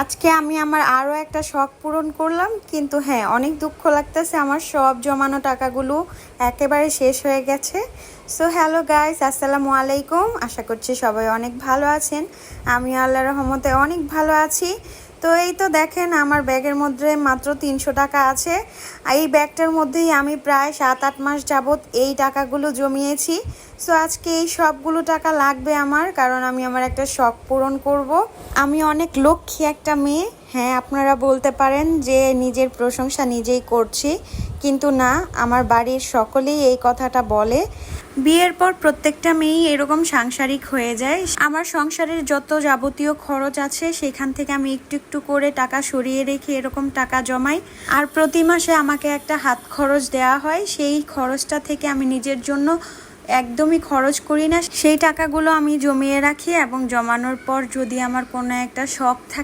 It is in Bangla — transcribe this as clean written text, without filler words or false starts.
আজকে আমি আমার আরও একটা শখ পূরণ করলাম, কিন্তু হ্যাঁ অনেক দুঃখ লাগতেছে, আমার সব জমানো টাকাগুলো একেবারে শেষ হয়ে গেছে। সো হ্যালো গাইস, আসসালামু আলাইকুম। আশা করছি সবাই অনেক ভালো আছেন। আমি আল্লাহর রহমতে অনেক ভালো আছি। তো এই তো দেখেন, আমার ব্যাগের মধ্যে মাত্র 300 টাকা আছে। এই ব্যাগটার মধ্যেই আমি প্রায় 7-8 মাস যাবত এই টাকাগুলো জমিয়েছি। সো আজকে এই সবগুলো টাকা লাগবে আমার, কারণ আমি আমার একটা শখ পূরণ করব। আমি অনেক লক্ষ্মী একটা মেয়ে। হ্যাঁ, আপনারা বলতে পারেন যে নিজের প্রশংসা নিজেই করছি, কিন্তু না, আমার বাড়ির সকলেই এই কথাটা বলে। বিয়ের পর প্রত্যেকটা মেয়েই এরকম সাংসারিক হয়ে যায়। আমার সংসারের যত যাবতীয় খরচ আছে সেখান থেকে আমি একটু একটু করে টাকা সরিয়ে রেখে এরকম টাকা জমাই। আর প্রতি মাসে আমাকে একটা হাত খরচ দেওয়া হয়, সেই খরচটা থেকে আমি নিজের জন্য একদমই খরচ করি না। সেই টাকাগুলো আমি জমিয়ে রাখি এবং জমানোর পর যদি আমার কোনো একটা শখ থাকে